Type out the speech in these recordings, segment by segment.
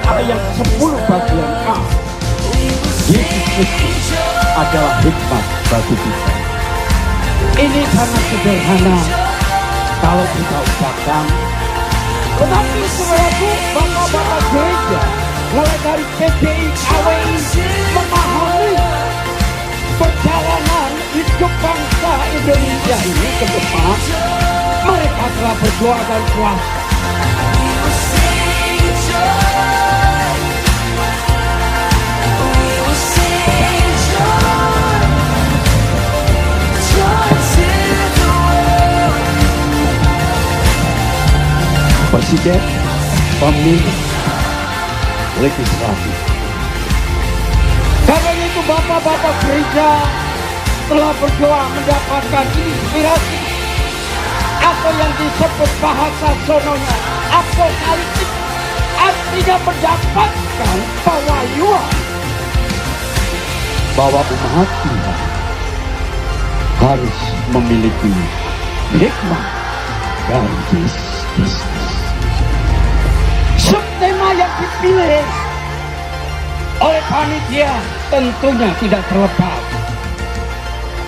ayat 10 bagian A. Yesus Kristus adalah hikmat bagi kita. Ini sangat sederhana kalau kita ucapkan. Tetapi saudaraku, bapak-bapak gereja, mulai dari PGI KWI memahami perjalanan hidup bangsa Indonesia ini ke depan. Mereka telah berdoa dan puasa. Presiden, pemimpin, legislatif. Karena itu bapak-bapak gereja telah berdoa mendapatkan inspirasi atau yang disebut bahasa sononya apokaliptik, artinya mendapatkan pewahyuan bahwa umat Tuhan harus memiliki hikmat dari Kristus. Subtema yang dipilih oleh panitia tentunya tidak terlepas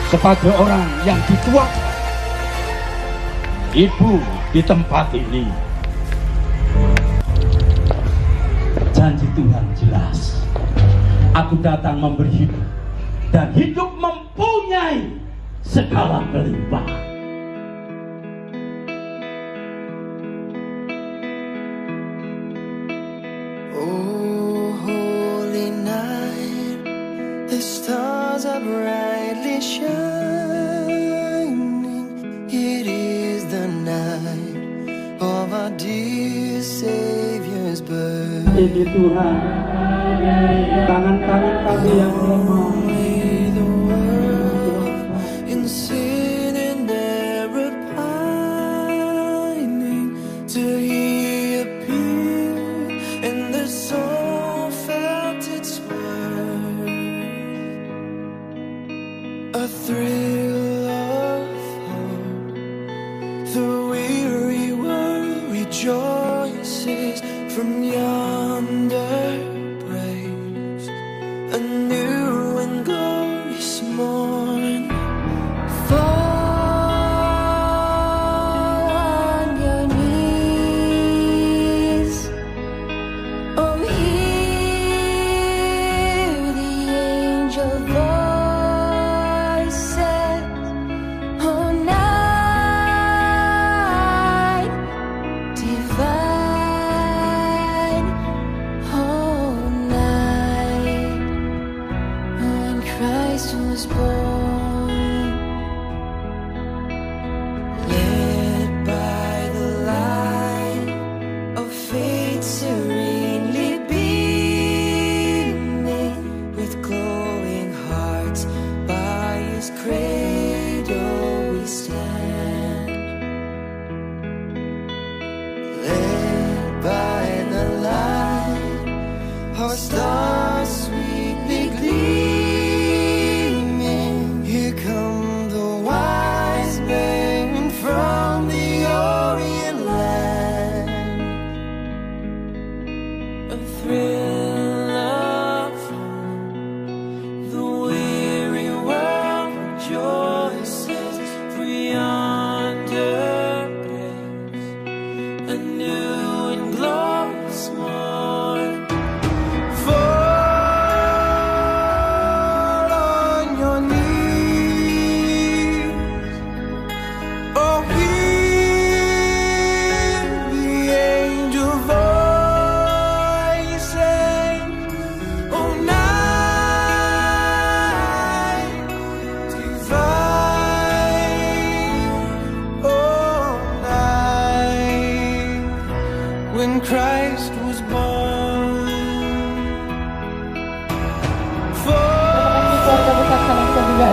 sebagai orang yang dituakan. Ibu di tempat ini, janji Tuhan jelas. Aku datang memberi hidup, dan hidup mempunyai segala kelimpahan. Oh, holy night, the stars are brightly shining. It is the night of our dear Savior's birth. Ini Tuhan, tangan-tangan kami yang lemah.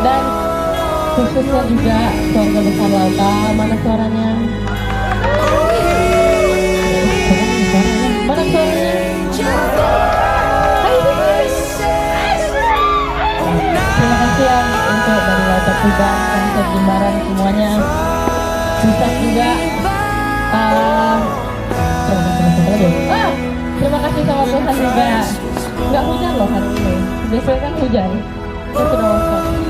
Dan khususnya juga keluarga besar Laota, mana suaranya? Mana suaranya? Terima kasih ya untuk dari Laota Group, konsep Jembaran semuanya. Bisa juga terima kasih sama Tuhan juga. Nggak hujan loh hari ini. Biasanya kan hujan. Itu sudah waspada.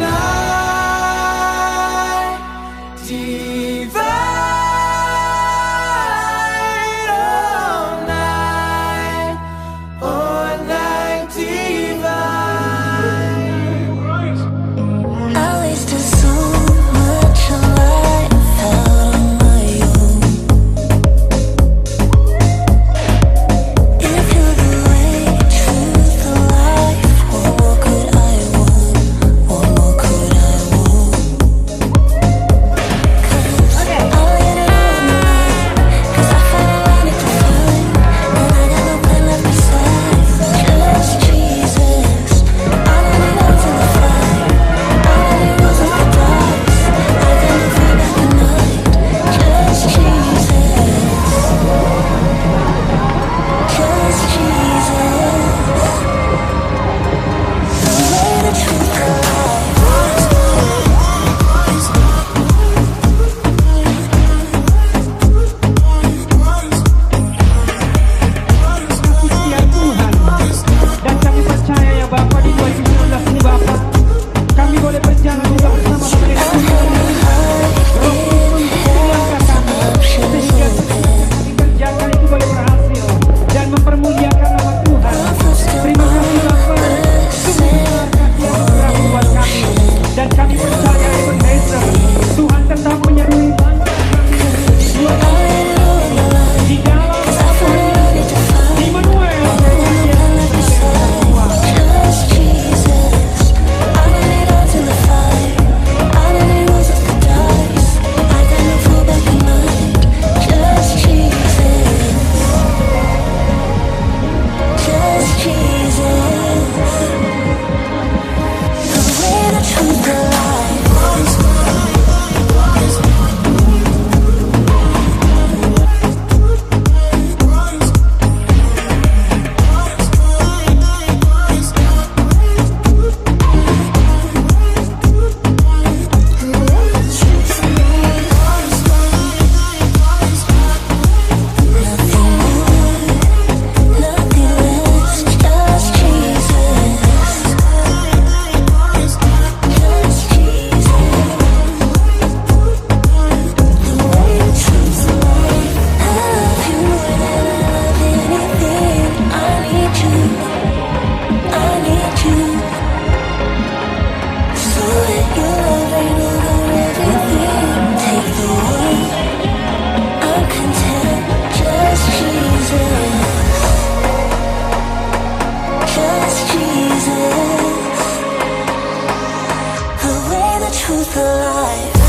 truth alive.